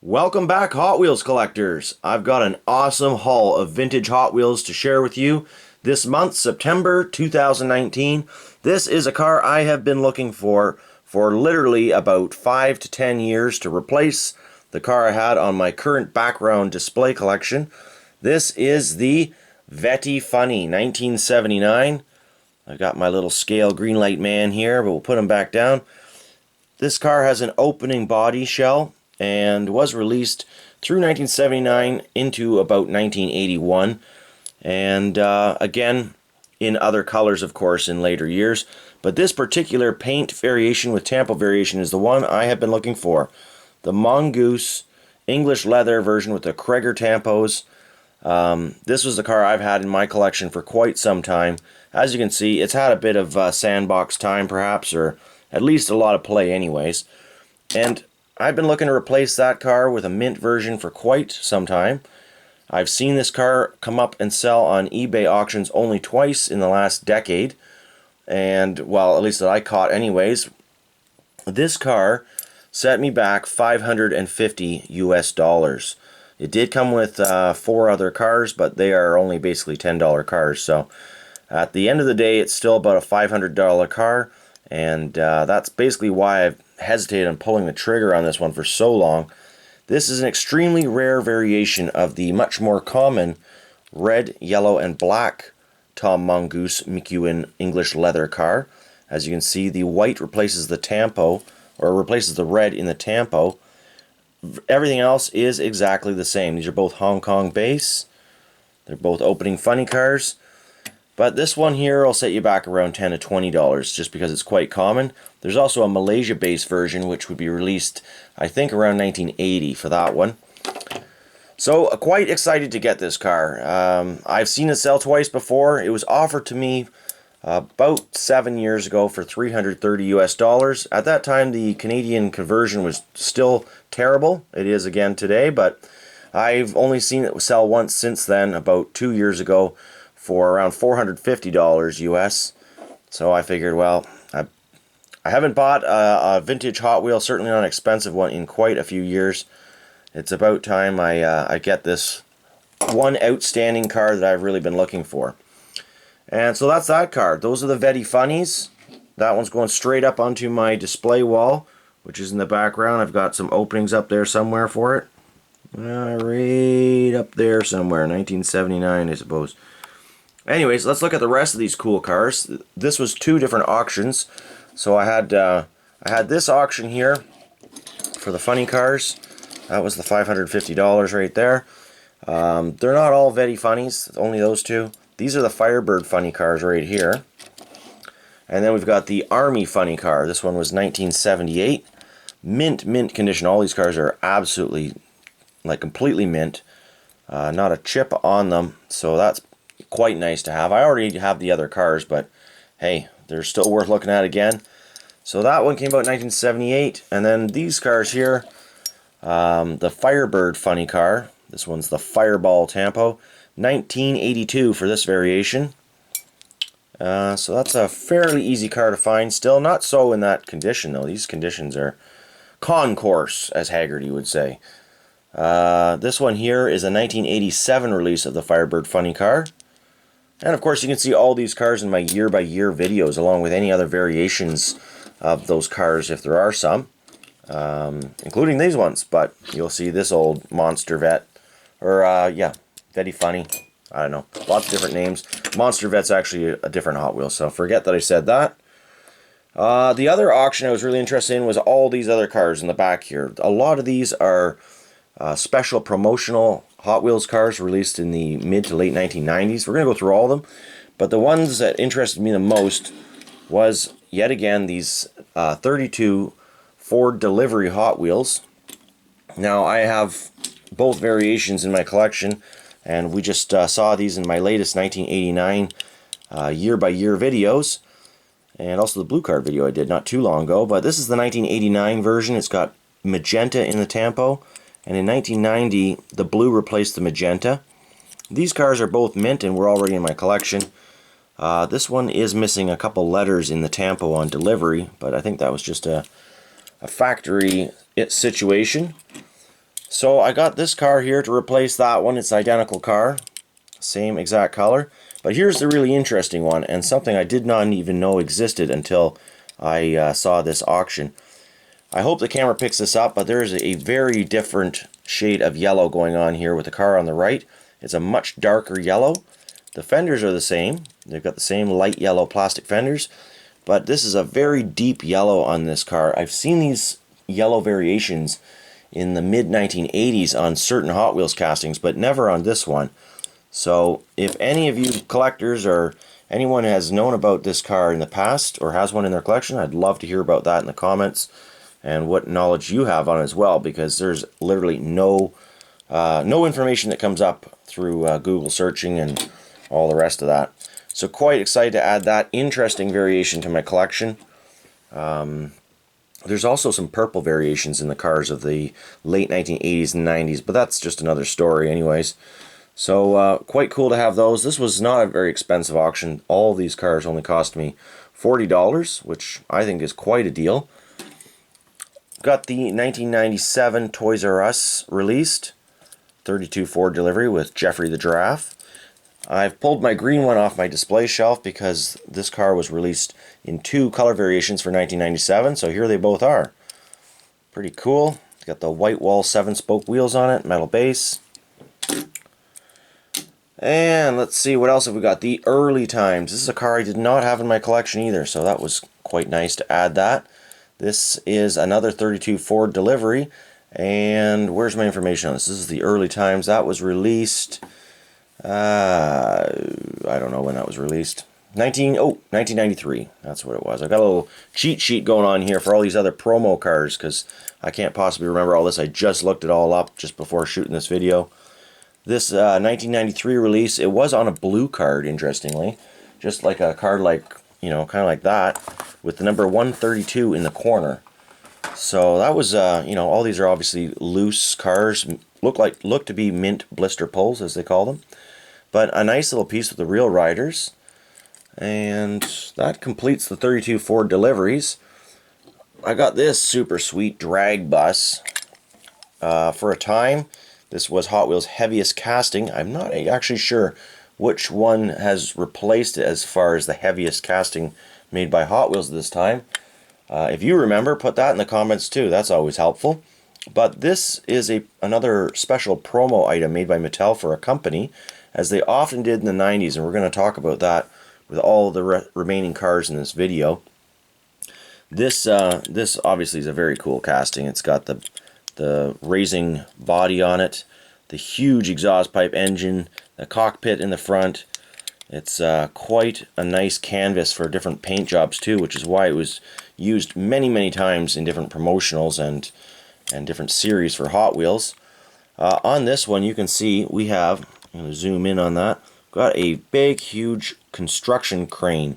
Welcome back, Hot Wheels collectors. I've got an awesome haul of vintage Hot Wheels to share with you this month, September 2019. This is a car I have been looking for literally about 5 to 10 years to replace the car I had on my current background display collection. This is the Vetty Funny 1979. I've got my little scale green light man here, but we'll put him back down. This car has an opening body shell and was released through 1979 into about 1981, and again in other colors, of course, in later years. But this particular paint variation with tampo variation is the one I have been looking for. The Mongoose English Leather version with the Cragar tampos. This was the car I've had in my collection for quite some time. As you can see, it's had a bit of sandbox time perhaps, or at least a lot of play anyways. And I've been looking to replace that car with a mint version for quite some time. I've seen this car come up and sell on eBay auctions only twice in the last decade. And, well, at least that I caught anyways. This car set me back $550 US. It did come with 4 other cars, but they are only basically $10 cars. So at the end of the day, it's still about a $500 car. And that's basically why I've hesitated on pulling the trigger on this one for so long. This is an extremely rare variation of the much more common red, yellow, and black Tom Mongoose English Leather car. As you can see, the white replaces the tampo, or replaces the red in the tampo. Everything else is exactly the same. These are both Hong Kong base. They're both opening funny cars. But this one here will set you back around $10 to $20 just because it's quite common. There's also a Malaysia-based version which would be released, I think, around 1980 for that one. So, quite excited to get this car. I've seen it sell twice before. It was offered to me about 7 years ago for $330 US. At that time, the Canadian conversion was still terrible. It is again today, but I've only seen it sell once since then, about 2 years ago, for around $450 US. So I figured, well, I haven't bought a vintage Hot Wheel, certainly not an expensive one, in quite a few years. It's about time I get this one outstanding car that I've really been looking for. And so that's that car. Those are the Vetty Funnies. That one's going straight up onto my display wall, which is in the background. I've got some openings up there somewhere for it. Right up there somewhere, 1979, I suppose. Anyways, let's look at the rest of these cool cars. This was 2 different auctions. So I had this auction here for the funny cars. That was the $550 right there. They're not all Vetty Funnies, only those 2. These are the Firebird funny cars right here. And then we've got the Army funny car. This one was 1978. Mint condition. All these cars are absolutely, like, completely mint. Not a chip on them, so that's quite nice to have. I already have the other cars, but hey, they're still worth looking at again. So that one came out in 1978, and then these cars here, the Firebird funny car. This one's the Fireball Tampo, 1982 for this variation. So that's a fairly easy car to find. Still not so in that condition though. These conditions are concourse, as Haggerty would say. This one here is a 1987 release of the Firebird funny car. And of course you can see all these cars in my year-by-year videos, along with any other variations of those cars if there are some, including these ones. But you'll see this old Monster Vet, or yeah, Vetty Funny, I don't know, lots of different names. Monster Vet's actually a different Hot Wheel, so forget that I said that. The other auction I was really interested in was all these other cars in the back here. A lot of these are special promotional Hot Wheels cars released in the mid to late 1990s. We're going to go through all of them, but the ones that interested me the most was, yet again, these 32 Ford delivery Hot Wheels. Now, I have both variations in my collection, and we just saw these in my latest 1989 year-by-year videos, and also the blue card video I did not too long ago. But this is the 1989 version. It's got magenta in the tampo. And in 1990, the blue replaced the magenta. These cars are both mint and were already in my collection. This one is missing a couple letters in the tampo on delivery, but I think that was just a factory situation. So I got this car here to replace that one. It's an identical car, same exact color. But here's the really interesting one, and something I did not even know existed until I saw this auction. I hope the camera picks this up, but there's a very different shade of yellow going on here with the car on the right. It's a much darker yellow. The fenders are the same. They've got the same light yellow plastic fenders, but this is a very deep yellow on this car. I've seen these yellow variations in the mid-1980s on certain Hot Wheels castings, but never on this one. So if any of you collectors or anyone has known about this car in the past or has one in their collection, I'd love to hear about that in the comments and what knowledge you have on it as well, because there's literally no information that comes up through Google searching and all the rest of that. So quite excited to add that interesting variation to my collection. There's also some purple variations in the cars of the late 1980s and 90s, but that's just another story anyways. So quite cool to have those. This was not a very expensive auction. All these cars only cost me $40, which I think is quite a deal. Got the 1997 Toys R Us released, 32 Ford delivery with Jeffrey the Giraffe. I've pulled my green one off my display shelf because this car was released in 2 color variations for 1997, so here they both are. Pretty cool. It's got the white wall 7-spoke wheels on it, metal base. And let's see, what else have we got? The Early Times. This is a car I did not have in my collection either, so that was quite nice to add that. This is another 32 Ford delivery, and where's my information on this? This is the Early Times. That was released, I don't know when that was released. 1993, that's what it was. I got a little cheat sheet going on here for all these other promo cars, because I can't possibly remember all this. I just looked it all up just before shooting this video. This 1993 release, it was on a blue card, interestingly. Just like a card like, you know, kind of like that, with the number 132 in the corner. So that was, you know, all these are obviously loose cars. Look to be mint blister pulls, as they call them. But a nice little piece with the real riders. And that completes the 32 Ford deliveries. I got this super sweet drag bus. For a time, this was Hot Wheels' heaviest casting. I'm not actually sure which one has replaced it as far as the heaviest casting made by Hot Wheels this time. If you remember, put that in the comments too. That's always helpful. But this is another special promo item made by Mattel for a company, as they often did in the 90s, and we're going to talk about that with all the remaining cars in this video. This obviously is a very cool casting. It's got the raising body on it, the huge exhaust pipe engine, the cockpit in the front. It's quite a nice canvas for different paint jobs too, which is why it was used many times in different promotionals and different series for Hot Wheels. On this one, you can see we have, I'm going to zoom in on that, got a big huge construction crane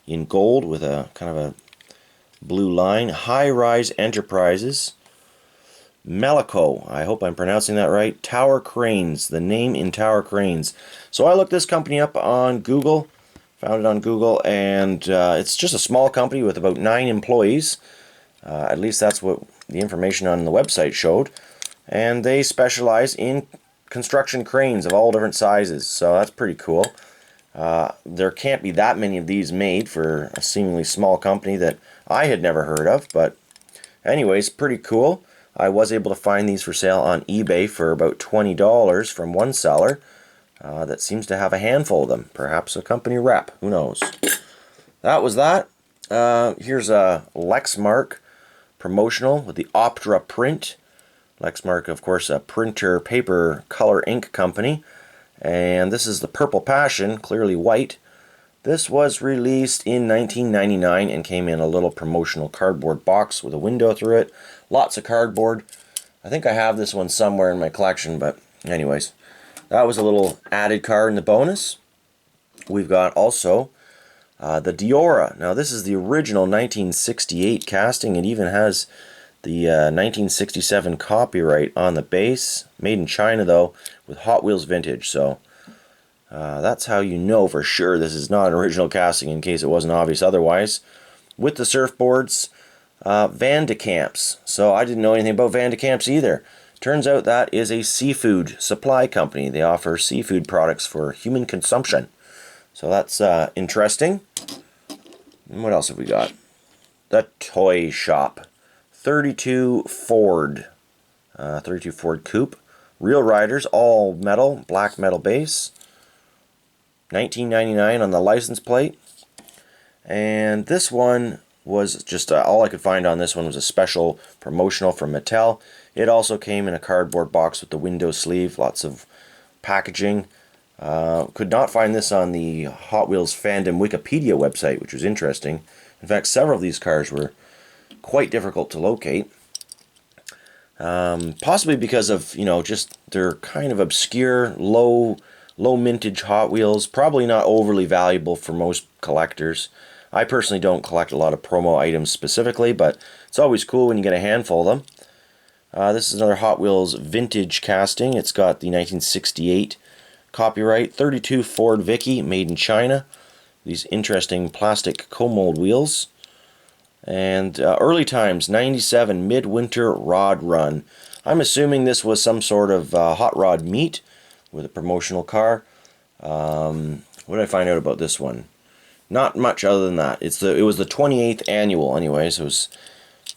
in gold with a kind of a blue line. High Rise Enterprises, Melico, I hope I'm pronouncing that right, Tower Cranes, the name in Tower Cranes. So I looked this company up on Google, found it on Google, and it's just a small company with about 9 employees. At least that's what the information on the website showed. And they specialize in construction cranes of all different sizes, so that's pretty cool. There can't be that many of these made for a seemingly small company that I had never heard of, but anyways, pretty cool. I was able to find these for sale on eBay for about $20 from one seller that seems to have a handful of them. Perhaps a company rep, who knows. That was that. Here's a Lexmark promotional with the Optra print. Lexmark, of course, a printer, paper, color ink company. And this is the Purple Passion, clearly white. This was released in 1999 and came in a little promotional cardboard box with a window through it. Lots of cardboard. I think I have this one somewhere in my collection, but anyways. That was a little added card in the bonus. We've got also the Diora. Now this is the original 1968 casting. It even has the 1967 copyright on the base. Made in China though, with Hot Wheels vintage. So that's how you know for sure this is not an original casting, in case it wasn't obvious otherwise. With the surfboards, Van de Kamps. So I didn't know anything about Van de Kamps either. Turns out that is a seafood supply company. They offer seafood products for human consumption. So that's interesting. And what else have we got? The Toy Shop. 32 Ford. 32 Ford Coupe. Real riders, all metal, black metal base. $19.99 on the license plate. And this one was just all I could find on this one was a special promotional from Mattel. It also came in a cardboard box with the window sleeve, lots of packaging. Could not find this on the Hot Wheels fandom Wikipedia website, which was interesting. In fact, several of these cars were quite difficult to locate. Possibly because of, just they're kind of obscure, low mintage Hot Wheels. Probably not overly valuable for most collectors. I personally don't collect a lot of promo items specifically, but it's always cool when you get a handful of them. This is another Hot Wheels vintage casting. It's got the 1968 copyright, 32 Ford Vikki, made in China. These interesting plastic co-mold wheels. And early times, 97 midwinter rod run. I'm assuming this was some sort of hot rod meet with a promotional car. What did I find out about this one? Not much other than that. It was the 28th annual anyways. It was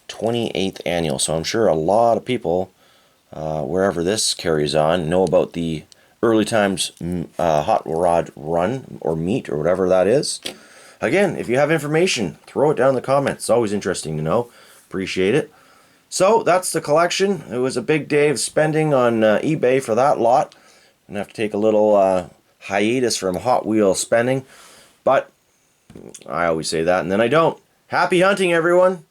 28th annual. So I'm sure a lot of people, wherever this carries on, know about the early times hot rod run or meet or whatever that is. Again, if you have information, throw it down in the comments. It's always interesting to know. Appreciate it. So that's the collection. It was a big day of spending on eBay for that lot. I'm going to have to take a little hiatus from Hot Wheel spending. But I always say that and then I don't. Happy hunting, everyone!